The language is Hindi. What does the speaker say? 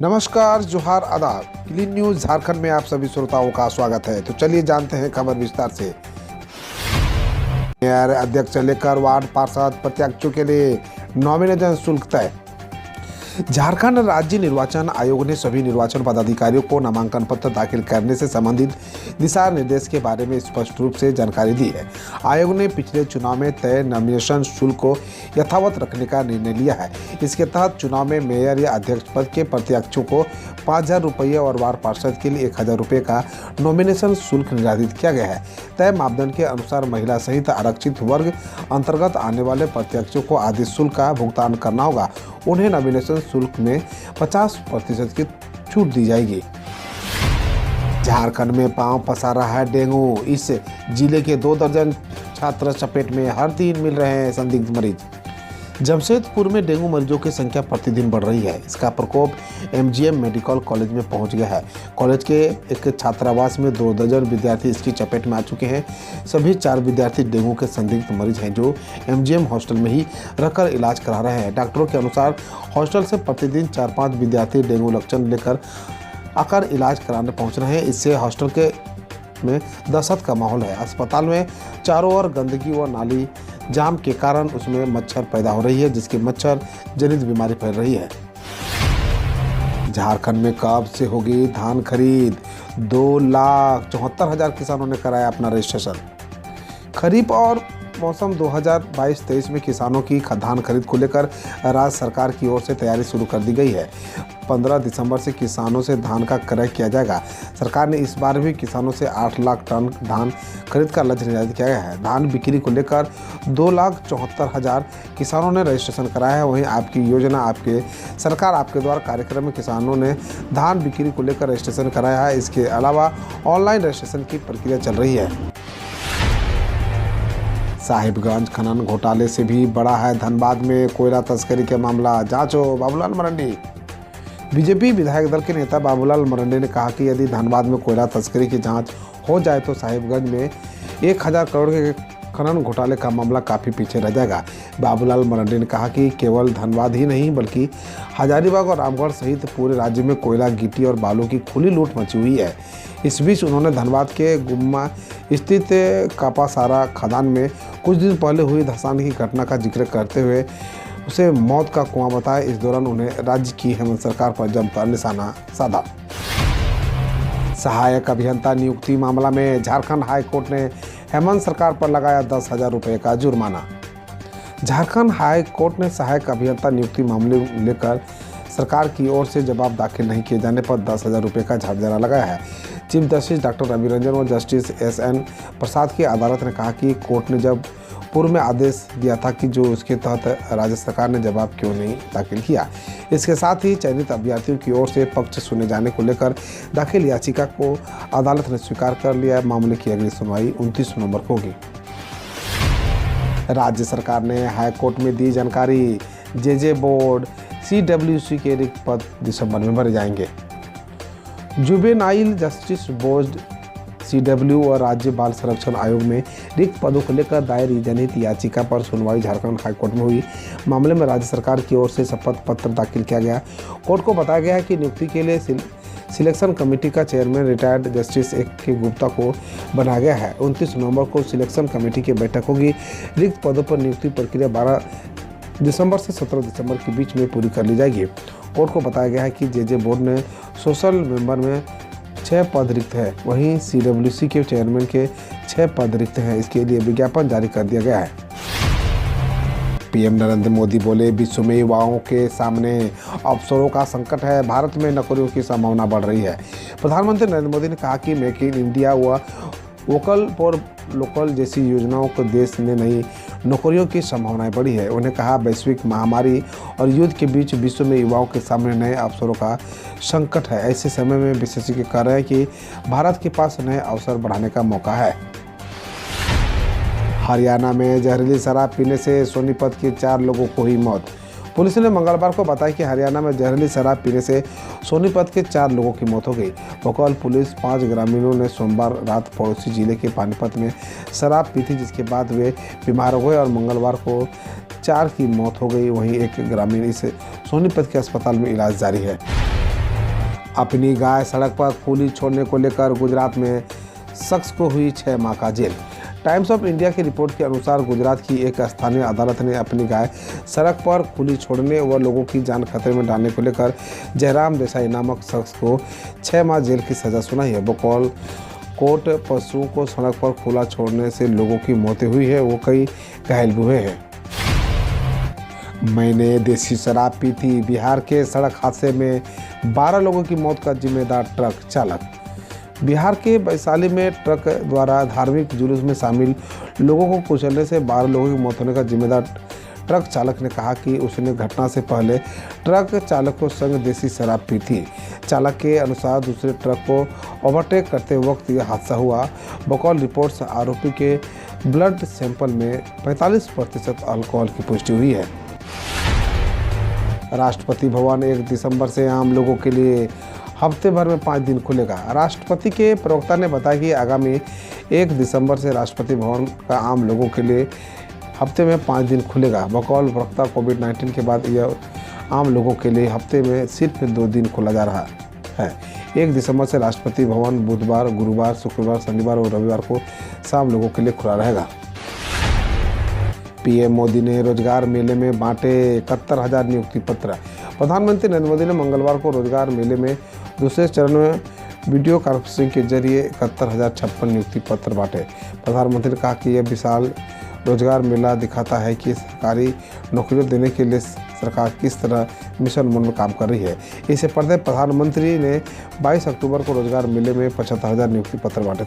नमस्कार, जोहार, आदाब। क्लीन न्यूज झारखंड में आप सभी श्रोताओं का स्वागत है। तो चलिए जानते हैं खबर विस्तार से। मेयर अध्यक्ष से लेकर वार्ड पार्षद प्रत्याशियों के लिए नॉमिनेशन शुल्क तय। झारखंड राज्य निर्वाचन आयोग ने सभी निर्वाचन पदाधिकारियों को नामांकन पत्र दाखिल करने से संबंधित दिशा निर्देश के बारे में स्पष्ट रूप से जानकारी दी है। आयोग ने पिछले चुनाव में तय नॉमिनेशन शुल्क को यथावत रखने का निर्णय लिया है। इसके तहत चुनाव में मेयर या अध्यक्ष पद के प्रत्याशियों को 5,000 रुपये और वार्ड पार्षद के लिए 1,000 रुपये का नॉमिनेशन शुल्क निर्धारित किया गया है। तय मापदंड के अनुसार महिला सहित आरक्षित वर्ग अंतर्गत आने वाले प्रत्याशियों को आदि शुल्क का भुगतान करना होगा। उन्हें नॉमिनेशन शुल्क में 50% की छूट दी जाएगी। झारखंड में पांव पसार रहा है डेंगू। इस जिले के 2 दर्जन छात्र चपेट में, हर दिन मिल रहे हैं संदिग्ध मरीज। जमशेदपुर में डेंगू मरीजों की संख्या प्रतिदिन बढ़ रही है। इसका प्रकोप एमजीएम मेडिकल कॉलेज में पहुंच गया है। कॉलेज के एक छात्रावास में 2 दर्जन विद्यार्थी इसकी चपेट में आ चुके हैं। सभी 4 विद्यार्थी डेंगू के संदिग्ध मरीज हैं, जो एमजीएम हॉस्टल में ही रहकर इलाज करा रहे हैं। डॉक्टरों के अनुसार हॉस्टल से प्रतिदिन 4-5 विद्यार्थी डेंगू लक्षण लेकर आकर इलाज कराने पहुँच रहे हैं। इससे हॉस्टल के में दहशत का माहौल है। अस्पताल में चारों ओर गंदगी व नाली जाम के कारण उसमें मच्छर पैदा हो रही है, जिसकी मच्छर जनित बीमारी फैल रही है। झारखंड में कब से होगी धान खरीद? 2,74,000 किसानों ने कराया अपना रजिस्ट्रेशन। खरीफ और मौसम 2022-23 में किसानों की धान खरीद को लेकर राज्य सरकार की ओर से तैयारी शुरू कर दी गई है। 15 दिसंबर से किसानों से धान का क्रय किया जाएगा। सरकार ने इस बार भी किसानों से 8 लाख टन धान खरीद का लक्ष्य निर्धारित किया गया है। धान बिक्री को लेकर 2,74,000 किसानों ने रजिस्ट्रेशन कराया है। वहीं आपकी योजना आपके सरकार आपके द्वारा कार्यक्रम में किसानों ने धान बिक्री को लेकर रजिस्ट्रेशन कराया है। इसके अलावा ऑनलाइन रजिस्ट्रेशन की प्रक्रिया चल रही है। साहिबगंज खनन घोटाले से भी बड़ा है धनबाद में कोयला तस्करी के मामला। जांचो बाबूलाल मरंडी। बीजेपी विधायक दल के नेता बाबूलाल मरंडी ने कहा कि यदि धनबाद में कोयला तस्करी की जांच हो जाए तो साहिबगंज में 1,000 करोड़ के खनन घोटाले का मामला काफ़ी पीछे रह जाएगा। बाबूलाल मरंडी ने कहा कि केवल धनबाद ही नहीं बल्कि हजारीबाग और रामगढ़ सहित पूरे राज्य में कोयला, गिट्टी और बालू की खुली लूट मची हुई है। इस बीच उन्होंने धनबाद के गुम्मा स्थित कापासारा खदान में कुछ दिन पहले हुई धंसान की घटना का जिक्र करते हुए उसे मौत का कुआं बताया। इस दौरान उन्हें राज्य की हेमंत सरकार पर जमकर निशाना साधा। सहायक अभियंता नियुक्ति मामला में झारखंड हाई कोर्ट ने हेमंत सरकार पर लगाया 10,000 रुपये का जुर्माना। झारखंड हाई कोर्ट ने सहायक अभियंता नियुक्ति मामले लेकर सरकार की ओर से जवाब दाखिल नहीं किए जाने पर 10,000 रुपये का झाड़जरा लगाया है। Chief justice doctor Ravi Ranjan और जस्टिस SN प्रसाद की अदालत ने कहा कि कोर्ट ने जब पूर्व में आदेश दिया था कि जो उसके तहत राज्य सरकार ने जवाब क्यों नहीं दाखिल किया। इसके साथ ही चयनित अभ्यर्थियों की ओर से पक्ष सुने जाने को लेकर दाखिल याचिका को अदालत ने स्वीकार कर लिया। मामले की अगली सुनवाई 29 नवंबर को होगी। राज्य सरकार ने हाई कोर्ट में दी जानकारी। JJ बोर्ड CWC के रिक्त पद दिसंबर में भरे जाएंगे। जुवेनाइल जस्टिस बोर्ड CW और राज्य बाल संरक्षण आयोग में रिक्त पदों को लेकर दायर जनहित याचिका पर सुनवाई झारखंड हाईकोर्ट में हुई। मामले में राज्य सरकार की ओर से शपथ पत्र दाखिल किया गया। कोर्ट को बताया गया है कि नियुक्ति के लिए सिलेक्शन कमेटी का chairman retired justice AK Gupta को बनाया गया है। 29 नवंबर को सिलेक्शन कमेटी की बैठक होगी। रिक्त पदों पर नियुक्ति प्रक्रिया 12 दिसंबर से 17 दिसंबर के बीच में पूरी कर ली जाएगी। कोर्ट को बताया गया है कि JJ बोर्ड में सोशल मेंबर में 6 पद रिक्त है। वहीं CWC के चेयरमैन के 6 पद रिक्त हैं। इसके लिए विज्ञापन जारी कर दिया गया है। PM नरेंद्र मोदी बोले, विश्व में युवाओं के सामने अवसरों का संकट है। भारत में नौकरियों की संभावना बढ़ रही है। प्रधानमंत्री नरेंद्र मोदी ने कहा कि मेक इन इंडिया व वोकल फॉर लोकल जैसी योजनाओं को देश में नई नौकरियों की संभावनाएं बढ़ी है। उन्हें कहा, वैश्विक महामारी और युद्ध के बीच विश्व में युवाओं के सामने नए अवसरों का संकट है। ऐसे समय में विशेषज्ञ कह रहे हैं कि भारत के पास नए अवसर बढ़ाने का मौका है। हरियाणा में जहरीली शराब पीने से सोनीपत के 4 लोगों को हुई मौत। पुलिस ने मंगलवार को बताया कि हरियाणा में जहरीली शराब पीने से सोनीपत के 4 लोगों की मौत हो गई। भोपाल पुलिस 5 ग्रामीणों ने सोमवार रात पड़ोसी जिले के पानीपत में शराब पी थी, जिसके बाद वे बीमार हो गए और मंगलवार को 4 की मौत हो गई। वहीं एक ग्रामीण इस सोनीपत के अस्पताल में इलाज जारी है। अपनी गाय सड़क पर खुली छोड़ने को लेकर गुजरात में शख्स को हुई 6 माह का जेल। टाइम्स ऑफ इंडिया की रिपोर्ट के अनुसार गुजरात की एक स्थानीय अदालत ने अपनी गाय सड़क पर खुली छोड़ने व लोगों की जान खतरे में डालने को लेकर जयराम देसाई नामक शख्स को 6 माह जेल की सजा सुनाई है। बकौल कोर्ट, पशुओं को सड़क पर खुला छोड़ने से लोगों की मौतें हुई है, वो कई घायल भी हुए हैं। मैंने देसी शराब पी थी। बिहार के सड़क हादसे में 12 लोगों की मौत का जिम्मेदार ट्रक चालक। बिहार के वैशाली में ट्रक द्वारा धार्मिक जुलूस में शामिल लोगों को कुचलने से 12 लोगों की मौत होने का जिम्मेदार ट्रक चालक ने कहा कि उसने घटना से पहले ट्रक चालकों संग देसी शराब पी थी। चालक के अनुसार दूसरे ट्रक को ओवरटेक करते वक्त यह हादसा हुआ। बकौल रिपोर्ट्स आरोपी के ब्लड सैंपल में 45% अल्कोहल की पुष्टि हुई है। राष्ट्रपति भवन 1 दिसंबर से आम लोगों के लिए हफ्ते भर में 5 दिन खुलेगा। राष्ट्रपति के प्रवक्ता ने बताया कि आगामी 1 दिसंबर से राष्ट्रपति भवन का आम लोगों के लिए हफ्ते में 5 दिन खुलेगा। बकौल प्रवक्ता कोविड-19 के बाद यह आम लोगों के लिए हफ्ते में सिर्फ 2 दिन खोला जा रहा है। 1 दिसंबर से राष्ट्रपति भवन बुधवार, गुरुवार, शुक्रवार, शनिवार और रविवार को शाम लोगों के लिए खुला रहेगा। पीएम मोदी ने रोजगार मेले में बांटे 71,000 नियुक्ति पत्र। प्रधानमंत्री नरेंद्र मोदी ने मंगलवार को रोजगार मेले में दूसरे चरण में वीडियो कॉन्फ्रेंसिंग के जरिए 71,056 नियुक्ति पत्र बांटे। प्रधानमंत्री ने कहा कि यह विशाल रोजगार मेला दिखाता है कि सरकारी नौकरियों देने के लिए सरकार किस तरह मिशन मोड में काम कर रही है। इससे पहले प्रधानमंत्री ने 22 अक्टूबर को रोजगार मेले में 75,000 नियुक्ति पत्र बांटे।